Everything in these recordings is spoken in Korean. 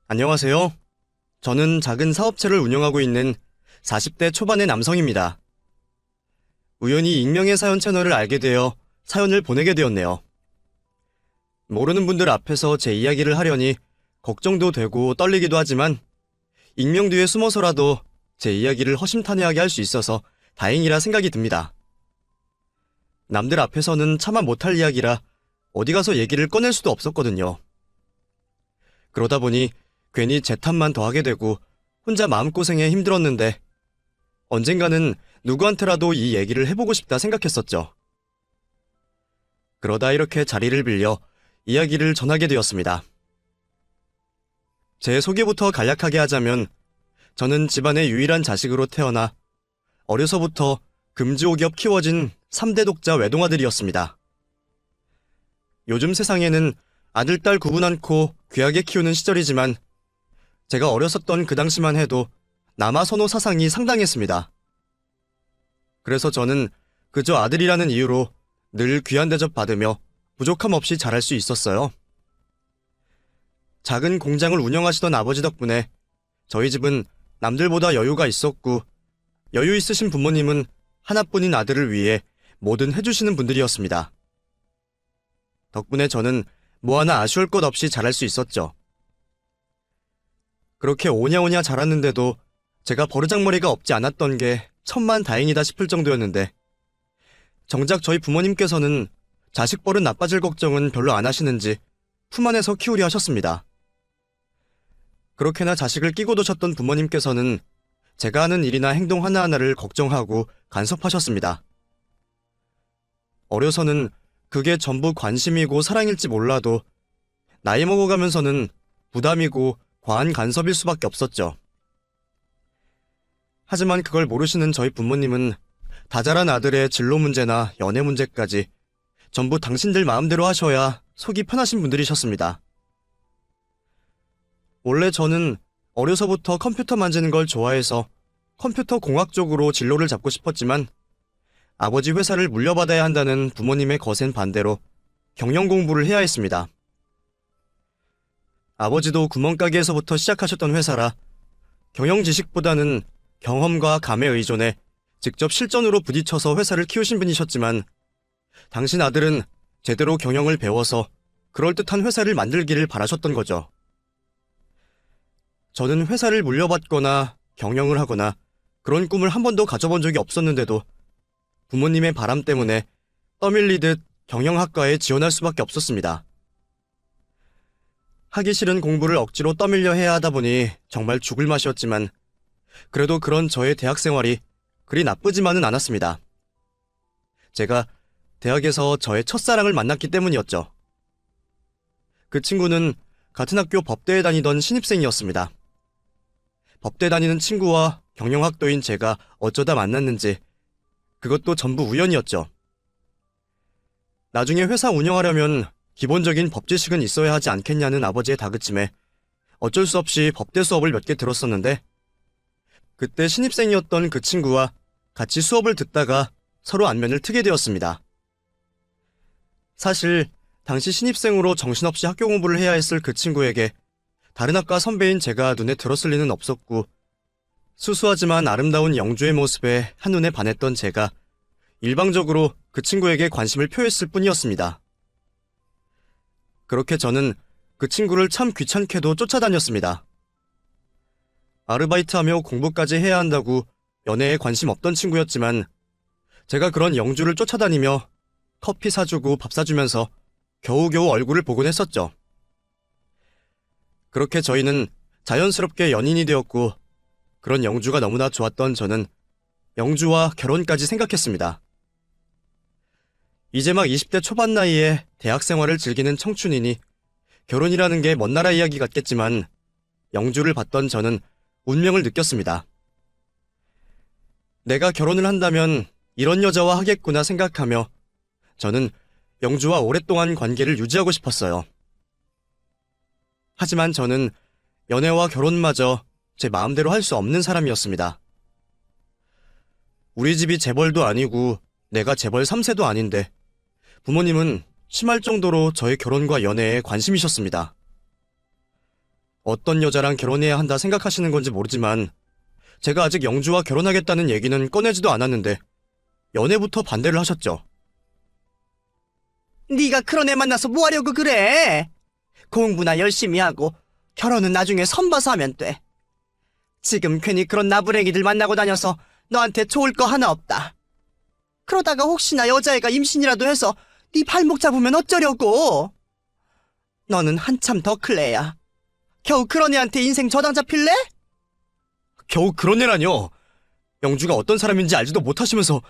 안녕하세요. 저는 작은 사업체를 운영하고 있는 40대 초반의 남성입니다. 우연히 익명의 사연 채널을 알게 되어 사연을 보내게 되었네요. 모르는 분들 앞에서 제 이야기를 하려니 걱정도 되고 떨리기도 하지만 익명 뒤에 숨어서라도 제 이야기를 허심탄회하게 할 수 있어서 다행이라 생각이 듭니다. 남들 앞에서는 차마 못할 이야기라 어디 가서 얘기를 꺼낼 수도 없었거든요. 그러다 보니 괜히 제 탓만 더 하게 되고 혼자 마음고생에 힘들었는데 언젠가는 누구한테라도 이 얘기를 해보고 싶다 생각했었죠. 그러다 이렇게 자리를 빌려 이야기를 전하게 되었습니다. 제 소개부터 간략하게 하자면 저는 집안의 유일한 자식으로 태어나 어려서부터 금지옥이업 키워진 3대 독자 외동아들이었습니다. 요즘 세상에는 아들, 딸 구분 않고 귀하게 키우는 시절이지만 제가 어렸었던 그 당시만 해도 남아 선호 사상이 상당했습니다. 그래서 저는 그저 아들이라는 이유로 늘 귀한 대접 받으며 부족함 없이 자랄 수 있었어요. 작은 공장을 운영하시던 아버지 덕분에 저희 집은 남들보다 여유가 있었고 여유 있으신 부모님은 하나뿐인 아들을 위해 뭐든 해주시는 분들이었습니다. 덕분에 저는 뭐 하나 아쉬울 것 없이 자랄 수 있었죠. 그렇게 오냐오냐 자랐는데도 제가 버르장머리가 없지 않았던 게 천만 다행이다 싶을 정도였는데 정작 저희 부모님께서는 자식 버릇 나빠질 걱정은 별로 안 하시는지 품 안에서 키우려 하셨습니다. 그렇게나 자식을 끼고 두셨던 부모님께서는 제가 하는 일이나 행동 하나하나를 걱정하고 간섭하셨습니다. 어려서는 그게 전부 관심이고 사랑일지 몰라도 나이 먹어가면서는 부담이고 과한 간섭일 수밖에 없었죠. 하지만 그걸 모르시는 저희 부모님은 다 자란 아들의 진로 문제나 연애 문제까지 전부 당신들 마음대로 하셔야 속이 편하신 분들이셨습니다. 원래 저는 어려서부터 컴퓨터 만지는 걸 좋아해서 컴퓨터 공학 쪽으로 진로를 잡고 싶었지만 아버지 회사를 물려받아야 한다는 부모님의 거센 반대로 경영 공부를 해야 했습니다. 아버지도 구멍가게에서부터 시작하셨던 회사라 경영 지식보다는 경험과 감에 의존해 직접 실전으로 부딪혀서 회사를 키우신 분이셨지만 당신 아들은 제대로 경영을 배워서 그럴듯한 회사를 만들기를 바라셨던 거죠. 저는 회사를 물려받거나 경영을 하거나 그런 꿈을 한 번도 가져본 적이 없었는데도 부모님의 바람 때문에 떠밀리듯 경영학과에 지원할 수밖에 없었습니다. 하기 싫은 공부를 억지로 떠밀려 해야 하다 보니 정말 죽을 맛이었지만 그래도 그런 저의 대학 생활이 그리 나쁘지만은 않았습니다. 제가 대학에서 저의 첫사랑을 만났기 때문이었죠. 그 친구는 같은 학교 법대에 다니던 신입생이었습니다. 법대 다니는 친구와 경영학도인 제가 어쩌다 만났는지 그것도 전부 우연이었죠. 나중에 회사 운영하려면 기본적인 법지식은 있어야 하지 않겠냐는 아버지의 다그침에 어쩔 수 없이 법대 수업을 몇 개 들었었는데 그때 신입생이었던 그 친구와 같이 수업을 듣다가 서로 안면을 트게 되었습니다. 사실 당시 신입생으로 정신없이 학교 공부를 해야 했을 그 친구에게 다른 학과 선배인 제가 눈에 들었을 리는 없었고 수수하지만 아름다운 영주의 모습에 한눈에 반했던 제가 일방적으로 그 친구에게 관심을 표했을 뿐이었습니다. 그렇게 저는 그 친구를 참 귀찮게도 쫓아다녔습니다. 아르바이트하며 공부까지 해야 한다고 연애에 관심 없던 친구였지만 제가 그런 영주를 쫓아다니며 커피 사주고 밥 사주면서 겨우겨우 얼굴을 보곤 했었죠. 그렇게 저희는 자연스럽게 연인이 되었고 그런 영주가 너무나 좋았던 저는 영주와 결혼까지 생각했습니다. 이제 막 20대 초반 나이에 대학 생활을 즐기는 청춘이니 결혼이라는 게 먼 나라 이야기 같겠지만 영주를 봤던 저는 운명을 느꼈습니다. 내가 결혼을 한다면 이런 여자와 하겠구나 생각하며 저는 영주와 오랫동안 관계를 유지하고 싶었어요. 하지만 저는 연애와 결혼마저 제 마음대로 할 수 없는 사람이었습니다. 우리 집이 재벌도 아니고 내가 재벌 3세도 아닌데 부모님은 심할 정도로 저의 결혼과 연애에 관심이셨습니다. 어떤 여자랑 결혼해야 한다 생각하시는 건지 모르지만 제가 아직 영주와 결혼하겠다는 얘기는 꺼내지도 않았는데 연애부터 반대를 하셨죠. 네가 그런 애 만나서 뭐 하려고 그래? 공부나 열심히 하고 결혼은 나중에 선봐서 하면 돼. 지금 괜히 그런 나부랭이들 만나고 다녀서 너한테 좋을 거 하나 없다. 그러다가 혹시나 여자애가 임신이라도 해서 네 발목 잡으면 어쩌려고? 너는 한참 더 클 애야. 겨우 그런 애한테 인생 저당 잡힐래? 겨우 그런 애라뇨. 영주가 어떤 사람인지 알지도 못하시면서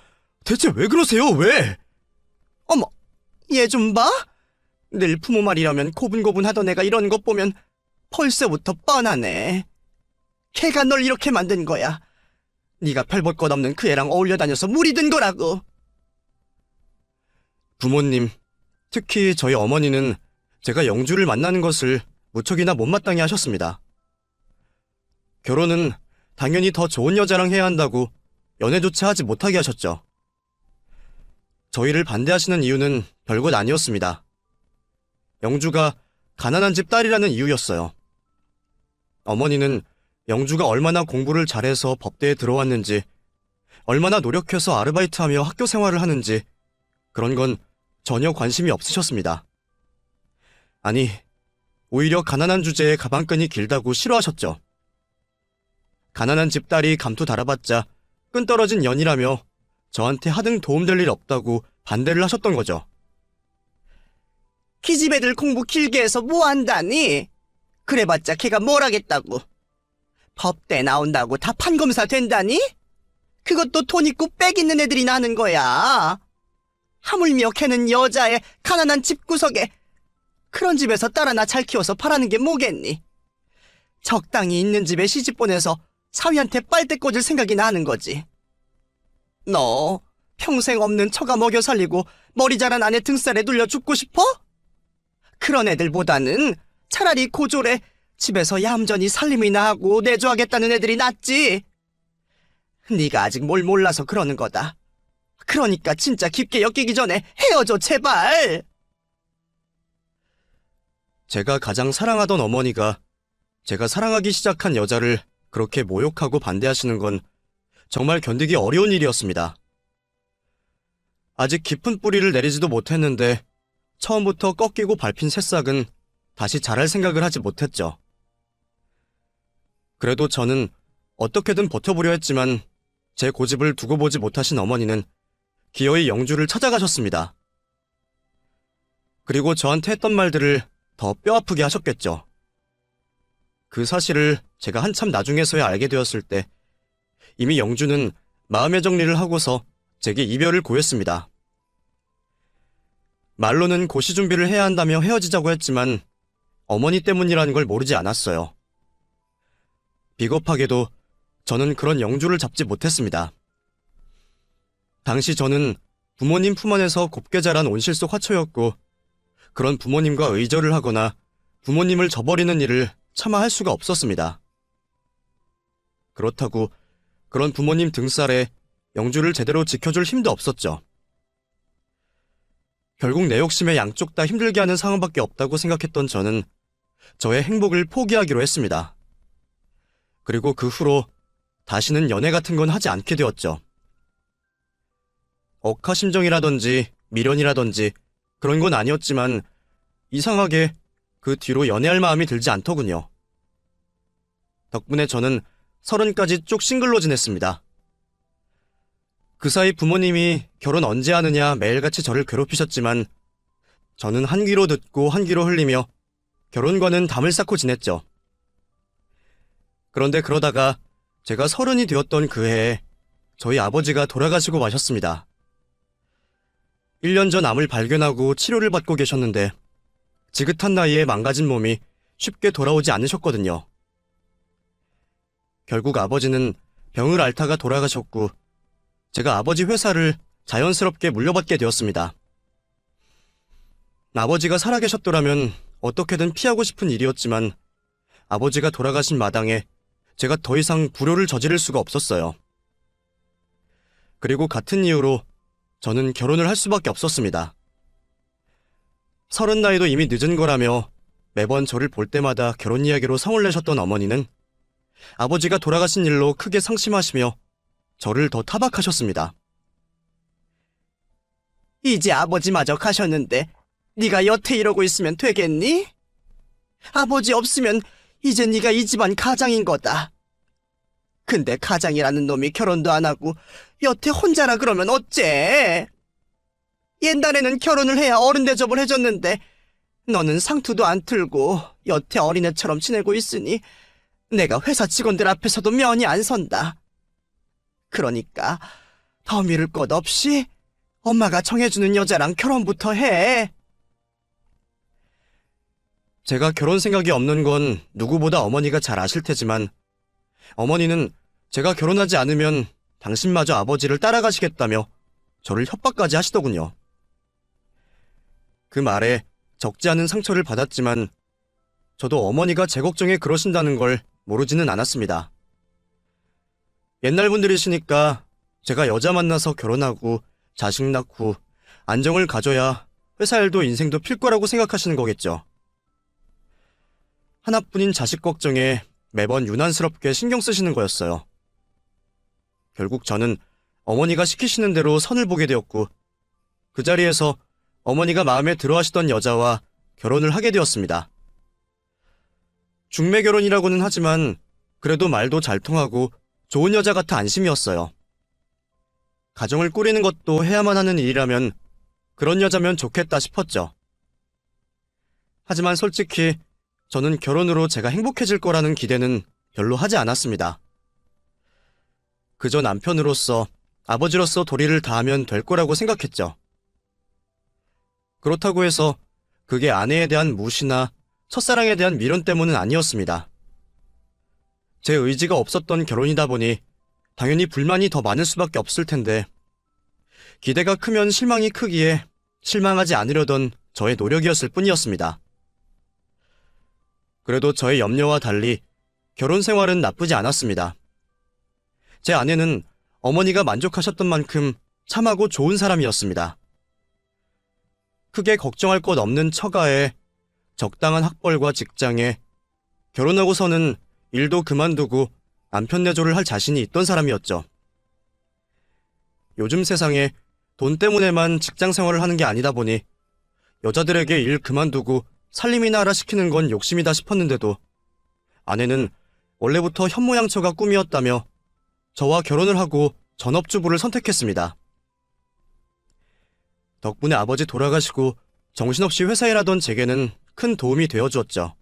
대체 왜 그러세요? 왜? 어머, 얘 좀 봐? 늘 부모 말이라면 고분고분하던 애가 이런 것 보면 벌써부터 뻔하네. 걔가 널 이렇게 만든 거야. 네가 별 볼 것 없는 그 애랑 어울려 다녀서 물이 든 거라고. 부모님, 특히 저희 어머니는 제가 영주를 만나는 것을 무척이나 못마땅해 하셨습니다. 결혼은 당연히 더 좋은 여자랑 해야 한다고 연애조차 하지 못하게 하셨죠. 저희를 반대하시는 이유는 별것 아니었습니다. 영주가 가난한 집 딸이라는 이유였어요. 어머니는 영주가 얼마나 공부를 잘해서 법대에 들어왔는지, 얼마나 노력해서 아르바이트하며 학교 생활을 하는지 그런 건 전혀 관심이 없으셨습니다. 아니, 오히려 가난한 주제에 가방끈이 길다고 싫어하셨죠. 가난한 집 딸이 감투 달아봤자 끈떨어진 년이라며 저한테 하등 도움될 일 없다고 반대를 하셨던 거죠. 기집 애들 공부 길게 해서 뭐 한다니? 그래봤자 걔가 뭘 하겠다고. 법대 나온다고 다 판검사 된다니? 그것도 돈 있고 빽 있는 애들이 나는 거야. 하물며 걔는 여자애 가난한 집구석에 그런 집에서 딸 하나 잘 키워서 바라는 게 뭐겠니? 적당히 있는 집에 시집 보내서 사위한테 빨대 꽂을 생각이 나는 거지. 너 평생 없는 처가 먹여 살리고 머리 자란 아내 등살에 눌려 죽고 싶어? 그런 애들보다는 차라리 고졸에 집에서 얌전히 살림이나 하고 내조하겠다는 애들이 낫지. 네가 아직 뭘 몰라서 그러는 거다. 그러니까 진짜 깊게 엮이기 전에 헤어져 제발. 제가 가장 사랑하던 어머니가 제가 사랑하기 시작한 여자를 그렇게 모욕하고 반대하시는 건 정말 견디기 어려운 일이었습니다. 아직 깊은 뿌리를 내리지도 못했는데 처음부터 꺾이고 밟힌 새싹은 다시 자랄 생각을 하지 못했죠. 그래도 저는 어떻게든 버텨보려 했지만 제 고집을 두고 보지 못하신 어머니는 기어이 영주를 찾아가셨습니다. 그리고 저한테 했던 말들을 더 뼈아프게 하셨겠죠. 그 사실을 제가 한참 나중에서야 알게 되었을 때 이미 영주는 마음의 정리를 하고서 제게 이별을 고했습니다. 말로는 고시 준비를 해야 한다며 헤어지자고 했지만 어머니 때문이라는 걸 모르지 않았어요. 비겁하게도 저는 그런 영주를 잡지 못했습니다. 당시 저는 부모님 품 안에서 곱게 자란 온실 속 화초였고 그런 부모님과 의절을 하거나 부모님을 저버리는 일을 차마 할 수가 없었습니다. 그렇다고 그런 부모님 등살에 영주를 제대로 지켜줄 힘도 없었죠. 결국 내 욕심에 양쪽 다 힘들게 하는 상황밖에 없다고 생각했던 저는 저의 행복을 포기하기로 했습니다. 그리고 그 후로 다시는 연애 같은 건 하지 않게 되었죠. 억하심정이라든지 미련이라든지 그런 건 아니었지만 이상하게 그 뒤로 연애할 마음이 들지 않더군요. 덕분에 저는 30까지 쭉 싱글로 지냈습니다. 그 사이 부모님이 결혼 언제 하느냐 매일같이 저를 괴롭히셨지만 저는 한 귀로 듣고 한 귀로 흘리며 결혼과는 담을 쌓고 지냈죠. 그런데 그러다가 제가 30이 되었던 그 해에 저희 아버지가 돌아가시고 마셨습니다. 1년 전 암을 발견하고 치료를 받고 계셨는데 지긋한 나이에 망가진 몸이 쉽게 돌아오지 않으셨거든요. 결국 아버지는 병을 앓다가 돌아가셨고 제가 아버지 회사를 자연스럽게 물려받게 되었습니다. 아버지가 살아계셨더라면 어떻게든 피하고 싶은 일이었지만 아버지가 돌아가신 마당에 제가 더 이상 불효를 저지를 수가 없었어요. 그리고 같은 이유로 저는 결혼을 할 수밖에 없었습니다. 30 나이도 이미 늦은 거라며 매번 저를 볼 때마다 결혼 이야기로 성을 내셨던 어머니는 아버지가 돌아가신 일로 크게 상심하시며 저를 더 타박하셨습니다. 이제 아버지마저 가셨는데 네가 여태 이러고 있으면 되겠니? 아버지 없으면 이제 네가 이 집안 가장인 거다. 근데 가장이라는 놈이 결혼도 안 하고 여태 혼자라 그러면 어째? 옛날에는 결혼을 해야 어른 대접을 해줬는데 너는 상투도 안 틀고 여태 어린애처럼 지내고 있으니 내가 회사 직원들 앞에서도 면이 안 선다. 그러니까 더 미룰 것 없이 엄마가 정해주는 여자랑 결혼부터 해. 제가 결혼 생각이 없는 건 누구보다 어머니가 잘 아실 테지만 어머니는 제가 결혼하지 않으면 당신마저 아버지를 따라가시겠다며 저를 협박까지 하시더군요. 그 말에 적지 않은 상처를 받았지만 저도 어머니가 제 걱정에 그러신다는 걸 모르지는 않았습니다. 옛날 분들이시니까 제가 여자 만나서 결혼하고 자식 낳고 안정을 가져야 회사 일도 인생도 필 거라고 생각하시는 거겠죠. 하나뿐인 자식 걱정에 매번 유난스럽게 신경 쓰시는 거였어요. 결국 저는 어머니가 시키시는 대로 선을 보게 되었고 그 자리에서 어머니가 마음에 들어하시던 여자와 결혼을 하게 되었습니다. 중매 결혼이라고는 하지만 그래도 말도 잘 통하고 좋은 여자 같아 안심이었어요. 가정을 꾸리는 것도 해야만 하는 일이라면 그런 여자면 좋겠다 싶었죠. 하지만 솔직히 저는 결혼으로 제가 행복해질 거라는 기대는 별로 하지 않았습니다. 그저 남편으로서, 아버지로서 도리를 다하면 될 거라고 생각했죠. 그렇다고 해서 그게 아내에 대한 무시나 첫사랑에 대한 미련 때문은 아니었습니다. 제 의지가 없었던 결혼이다 보니 당연히 불만이 더 많을 수밖에 없을 텐데 기대가 크면 실망이 크기에 실망하지 않으려던 저의 노력이었을 뿐이었습니다. 그래도 저의 염려와 달리 결혼 생활은 나쁘지 않았습니다. 제 아내는 어머니가 만족하셨던 만큼 참하고 좋은 사람이었습니다. 크게 걱정할 것 없는 처가에 적당한 학벌과 직장에 결혼하고서는 일도 그만두고 남편 내조를 할 자신이 있던 사람이었죠. 요즘 세상에 돈 때문에만 직장 생활을 하는 게 아니다 보니 여자들에게 일 그만두고 살림이나 하라 시키는 건 욕심이다 싶었는데도 아내는 원래부터 현모양처가 꿈이었다며 저와 결혼을 하고 전업주부를 선택했습니다. 덕분에 아버지 돌아가시고 정신없이 회사 일하던 제게는 큰 도움이 되어주었죠.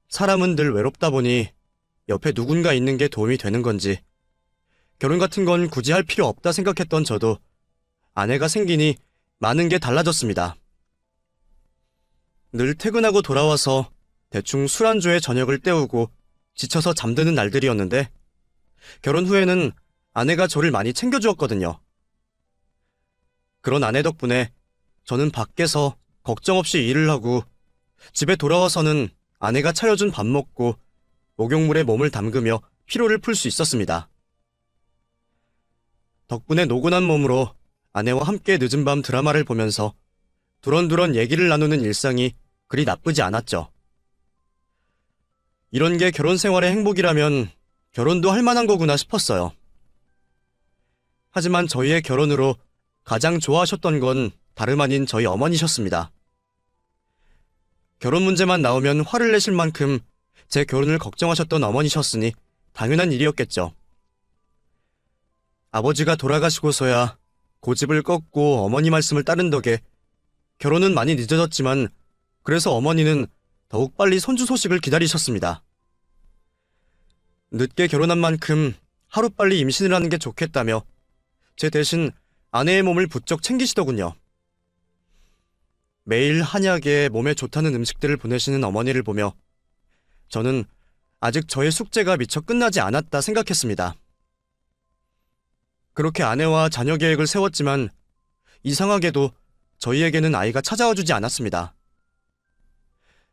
사람은 늘 외롭다 보니 옆에 누군가 있는 게 도움이 되는 건지 결혼 같은 건 굳이 할 필요 없다 생각했던 저도 아내가 생기니 많은 게 달라졌습니다. 늘 퇴근하고 돌아와서 대충 술안주에 저녁을 때우고 지쳐서 잠드는 날들이었는데 결혼 후에는 아내가 저를 많이 챙겨주었거든요. 그런 아내 덕분에 저는 밖에서 걱정 없이 일을 하고 집에 돌아와서는 아내가 차려준 밥 먹고 목욕물에 몸을 담그며 피로를 풀 수 있었습니다. 덕분에 노곤한 몸으로 아내와 함께 늦은 밤 드라마를 보면서 두런두런 얘기를 나누는 일상이 그리 나쁘지 않았죠. 이런 게 결혼 생활의 행복이라면 결혼도 할 만한 거구나 싶었어요. 하지만 저희의 결혼으로 가장 좋아하셨던 건 다름 아닌 저희 어머니셨습니다. 결혼 문제만 나오면 화를 내실 만큼 제 결혼을 걱정하셨던 어머니셨으니 당연한 일이었겠죠. 아버지가 돌아가시고서야 고집을 꺾고 어머니 말씀을 따른 덕에 결혼은 많이 늦어졌지만 그래서 어머니는 더욱 빨리 손주 소식을 기다리셨습니다. 늦게 결혼한 만큼 하루빨리 임신을 하는 게 좋겠다며 제 대신 아내의 몸을 부쩍 챙기시더군요. 매일 한약에 몸에 좋다는 음식들을 보내시는 어머니를 보며 저는 아직 저의 숙제가 미처 끝나지 않았다 생각했습니다. 그렇게 아내와 자녀 계획을 세웠지만 이상하게도 저희에게는 아이가 찾아와 주지 않았습니다.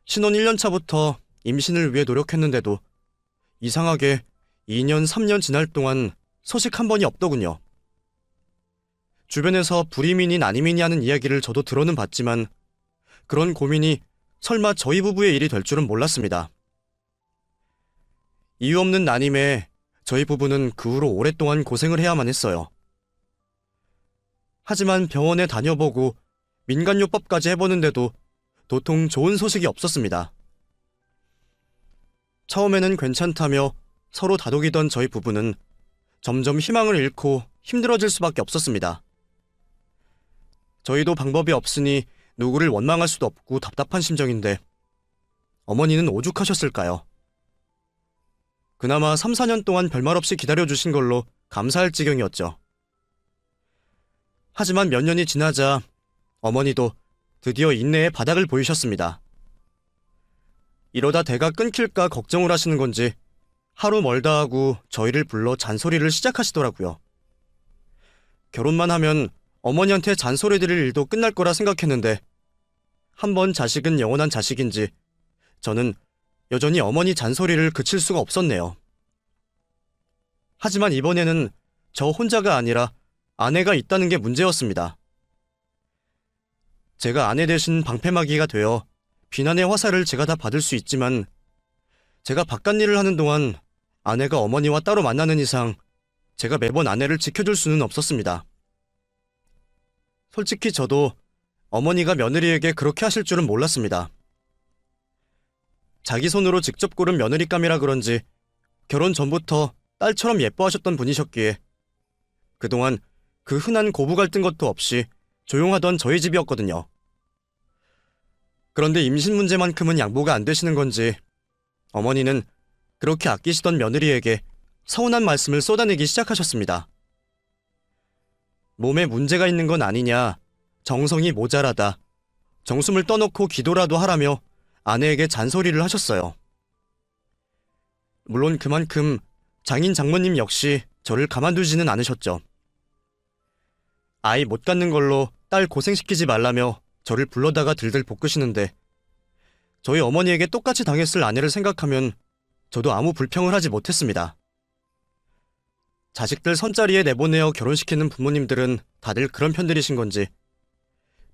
신혼 1년 차부터 임신을 위해 노력했는데도 이상하게 2년, 3년 지날 동안 소식 한 번이 없더군요. 주변에서 불임이니 난임이니 하는 이야기를 저도 들어는 봤지만 그런 고민이 설마 저희 부부의 일이 될 줄은 몰랐습니다. 이유 없는 난임에 저희 부부는 그 후로 오랫동안 고생을 해야만 했어요. 하지만 병원에 다녀보고 민간요법까지 해보는데도 도통 좋은 소식이 없었습니다. 처음에는 괜찮다며 서로 다독이던 저희 부부는 점점 희망을 잃고 힘들어질 수밖에 없었습니다. 저희도 방법이 없으니 누구를 원망할 수도 없고 답답한 심정인데 어머니는 오죽하셨을까요? 그나마 3, 4년 동안 별말 없이 기다려주신 걸로 감사할 지경이었죠. 하지만 몇 년이 지나자 어머니도 드디어 인내의 바닥을 보이셨습니다. 이러다 대가 끊길까 걱정을 하시는 건지 하루 멀다 하고 저희를 불러 잔소리를 시작하시더라고요. 결혼만 하면 어머니한테 잔소리 드릴 일도 끝날 거라 생각했는데 한 번 자식은 영원한 자식인지 저는 여전히 어머니 잔소리를 그칠 수가 없었네요. 하지만 이번에는 저 혼자가 아니라 아내가 있다는 게 문제였습니다. 제가 아내 대신 방패막이가 되어 비난의 화살을 제가 다 받을 수 있지만 제가 바깥일을 하는 동안 아내가 어머니와 따로 만나는 이상 제가 매번 아내를 지켜줄 수는 없었습니다. 솔직히 저도 어머니가 며느리에게 그렇게 하실 줄은 몰랐습니다. 자기 손으로 직접 고른 며느리감이라 그런지 결혼 전부터 딸처럼 예뻐하셨던 분이셨기에 그동안 그 흔한 고부 갈등 것도 없이 조용하던 저희 집이었거든요. 그런데 임신 문제만큼은 양보가 안 되시는 건지 어머니는 그렇게 아끼시던 며느리에게 서운한 말씀을 쏟아내기 시작하셨습니다. 몸에 문제가 있는 건 아니냐, 정성이 모자라다, 정숨을 떠놓고 기도라도 하라며 아내에게 잔소리를 하셨어요. 물론 그만큼 장인 장모님 역시 저를 가만두지는 않으셨죠. 아이 못 갖는 걸로 딸 고생시키지 말라며 저를 불러다가 들들 볶으시는데 저희 어머니에게 똑같이 당했을 아내를 생각하면 저도 아무 불평을 하지 못했습니다. 자식들 선자리에 내보내어 결혼시키는 부모님들은 다들 그런 편들이신 건지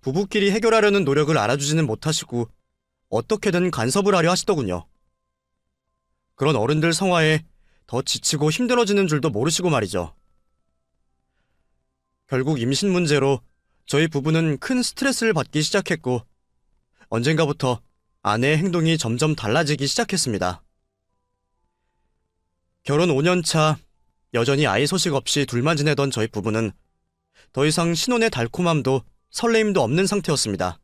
부부끼리 해결하려는 노력을 알아주지는 못하시고 어떻게든 간섭을 하려 하시더군요. 그런 어른들 성화에 더 지치고 힘들어지는 줄도 모르시고 말이죠. 결국 임신 문제로 저희 부부는 큰 스트레스를 받기 시작했고 언젠가부터 아내의 행동이 점점 달라지기 시작했습니다. 결혼 5년 차 여전히 아이 소식 없이 둘만 지내던 저희 부부는 더 이상 신혼의 달콤함도 설레임도 없는 상태였습니다.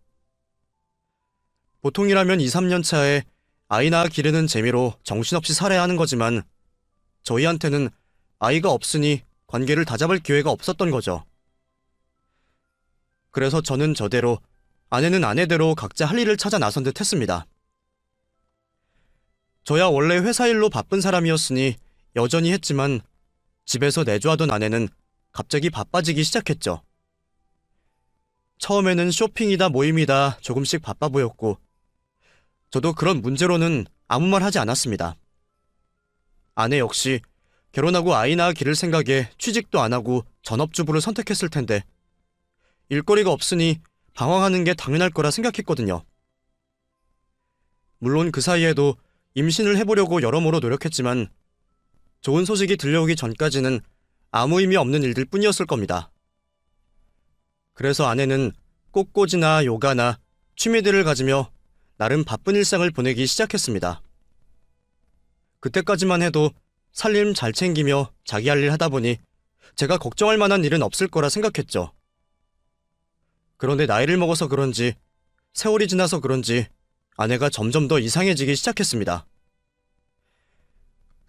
보통이라면 2, 3년 차에 아이 낳아 기르는 재미로 정신없이 살아야 하는 거지만 저희한테는 아이가 없으니 관계를 다잡을 기회가 없었던 거죠. 그래서 저는 저대로, 아내는 아내대로 각자 할 일을 찾아 나선 듯 했습니다. 저야 원래 회사 일로 바쁜 사람이었으니 여전히 했지만 집에서 내조하던 아내는 갑자기 바빠지기 시작했죠. 처음에는 쇼핑이다 모임이다 조금씩 바빠 보였고 저도 그런 문제로는 아무 말 하지 않았습니다. 아내 역시 결혼하고 아이 낳아 기를 생각에 취직도 안 하고 전업주부를 선택했을 텐데 일거리가 없으니 방황하는 게 당연할 거라 생각했거든요. 물론 그 사이에도 임신을 해보려고 여러모로 노력했지만 좋은 소식이 들려오기 전까지는 아무 의미 없는 일들 뿐이었을 겁니다. 그래서 아내는 꽃꽂이나 요가나 취미들을 가지며 나름 바쁜 일상을 보내기 시작했습니다. 그때까지만 해도 살림 잘 챙기며 자기 할 일 하다 보니 제가 걱정할 만한 일은 없을 거라 생각했죠. 그런데 나이를 먹어서 그런지 세월이 지나서 그런지 아내가 점점 더 이상해지기 시작했습니다.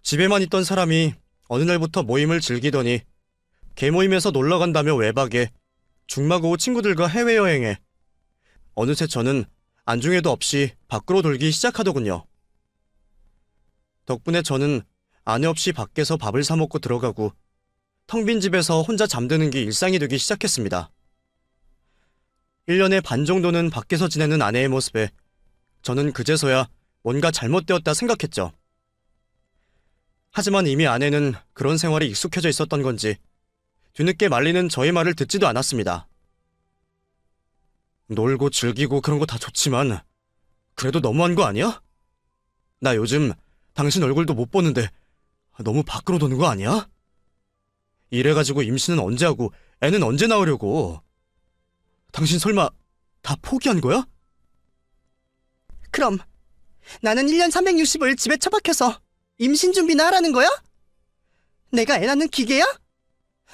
집에만 있던 사람이 어느 날부터 모임을 즐기더니 개모임에서 놀러간다며 외박에 중마고 친구들과 해외여행에 어느새 저는 안중에도 없이 밖으로 돌기 시작하더군요. 덕분에 저는 아내 없이 밖에서 밥을 사 먹고 들어가고 텅 빈 집에서 혼자 잠드는 게 일상이 되기 시작했습니다. 1년에 반 정도는 밖에서 지내는 아내의 모습에 저는 그제서야 뭔가 잘못되었다 생각했죠. 하지만 이미 아내는 그런 생활이 익숙해져 있었던 건지 뒤늦게 말리는 저의 말을 듣지도 않았습니다. 놀고 즐기고 그런 거 다 좋지만 그래도 너무한 거 아니야? 나 요즘 당신 얼굴도 못 보는데 너무 밖으로 도는 거 아니야? 이래가지고 임신은 언제 하고 애는 언제 낳으려고? 당신 설마 다 포기한 거야? 그럼 나는 1년 365일 집에 처박혀서 임신 준비나 하라는 거야? 내가 애 낳는 기계야?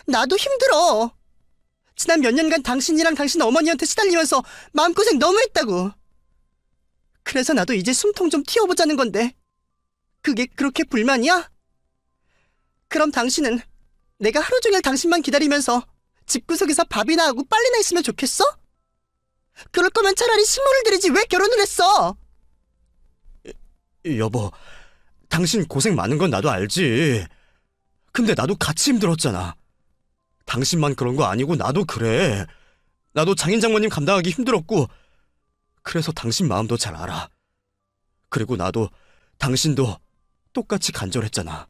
나도 힘들어. 지난 몇 년간 당신이랑 당신 어머니한테 시달리면서 마음고생 너무 했다고. 그래서 나도 이제 숨통 좀 튀어보자는 건데 그게 그렇게 불만이야? 그럼 당신은 내가 하루 종일 당신만 기다리면서 집구석에서 밥이나 하고 빨래나 했으면 좋겠어? 그럴 거면 차라리 식모를 들이지 왜 결혼을 했어? 여보, 당신 고생 많은 건 나도 알지. 근데 나도 같이 힘들었잖아. 당신만 그런 거 아니고 나도 그래. 나도 장인 장모님 감당하기 힘들었고 그래서 당신 마음도 잘 알아. 그리고 나도 당신도 똑같이 간절했잖아.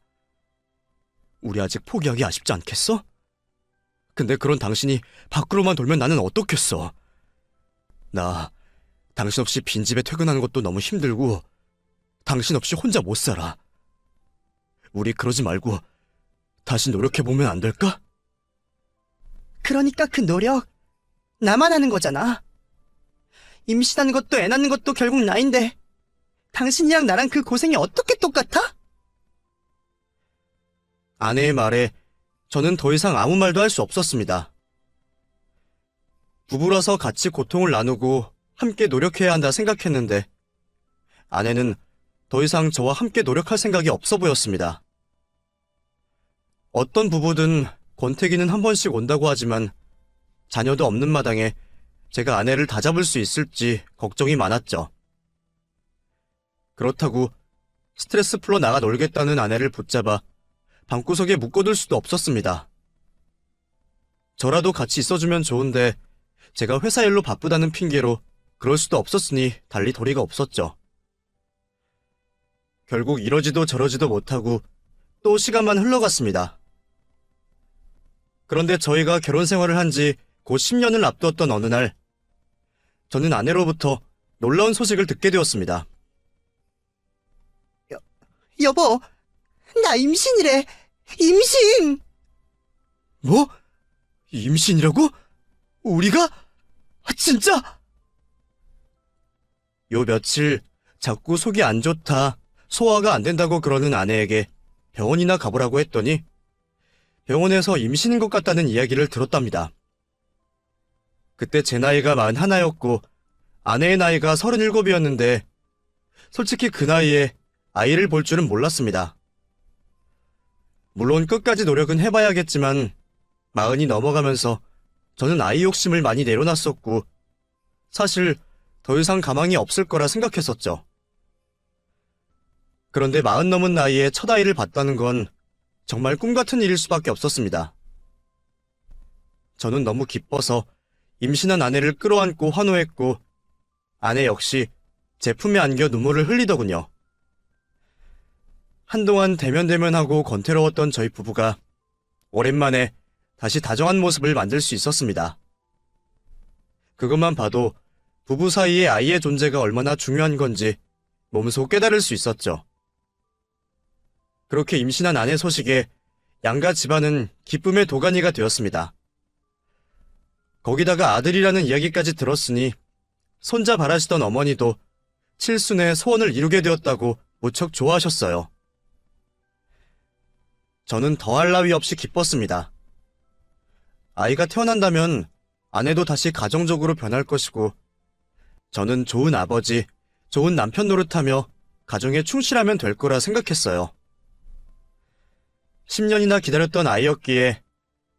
우리 아직 포기하기 아쉽지 않겠어? 근데 그런 당신이 밖으로만 돌면 나는 어떻겠어? 나 당신 없이 빈집에 퇴근하는 것도 너무 힘들고 당신 없이 혼자 못 살아. 우리 그러지 말고 다시 노력해보면 안 될까? 그러니까 그 노력 나만 하는 거잖아. 임신하는 것도 애 낳는 것도 결국 나인데 당신이랑 나랑 그 고생이 어떻게 똑같아? 아내의 말에 저는 더 이상 아무 말도 할 수 없었습니다. 부부라서 같이 고통을 나누고 함께 노력해야 한다 생각했는데 아내는 더 이상 저와 함께 노력할 생각이 없어 보였습니다. 어떤 부부든 권태기는 한 번씩 온다고 하지만 자녀도 없는 마당에 제가 아내를 다잡을 수 있을지 걱정이 많았죠. 그렇다고 스트레스 풀러 나가 놀겠다는 아내를 붙잡아 방구석에 묶어둘 수도 없었습니다. 저라도 같이 있어주면 좋은데 제가 회사 일로 바쁘다는 핑계로 그럴 수도 없었으니 달리 도리가 없었죠. 결국 이러지도 저러지도 못하고 또 시간만 흘러갔습니다. 그런데 저희가 결혼 생활을 한 지 곧 10년을 앞두었던 어느 날 저는 아내로부터 놀라운 소식을 듣게 되었습니다. 여보, 나 임신이래. 임신! 뭐? 임신이라고? 우리가? 진짜? 요 며칠 자꾸 속이 안 좋다, 소화가 안 된다고 그러는 아내에게 병원이나 가보라고 했더니 병원에서 임신인 것 같다는 이야기를 들었답니다. 그때 제 나이가 41였고 아내의 나이가 37이었는데 솔직히 그 나이에 아이를 볼 줄은 몰랐습니다. 물론 끝까지 노력은 해봐야겠지만 40이 넘어가면서 저는 아이 욕심을 많이 내려놨었고 사실 더 이상 가망이 없을 거라 생각했었죠. 그런데 40 넘은 나이에 첫 아이를 봤다는 건 정말 꿈같은 일일 수밖에 없었습니다. 저는 너무 기뻐서 임신한 아내를 끌어안고 환호했고 아내 역시 제 품에 안겨 눈물을 흘리더군요. 한동안 대면대면하고 권태로웠던 저희 부부가 오랜만에 다시 다정한 모습을 만들 수 있었습니다. 그것만 봐도 부부 사이에 아이의 존재가 얼마나 중요한 건지 몸소 깨달을 수 있었죠. 그렇게 임신한 아내 소식에 양가 집안은 기쁨의 도가니가 되었습니다. 거기다가 아들이라는 이야기까지 들었으니 손자 바라시던 어머니도 칠순의 소원을 이루게 되었다고 무척 좋아하셨어요. 저는 더할 나위 없이 기뻤습니다. 아이가 태어난다면 아내도 다시 가정적으로 변할 것이고 저는 좋은 아버지, 좋은 남편 노릇하며 가정에 충실하면 될 거라 생각했어요. 10년이나 기다렸던 아이였기에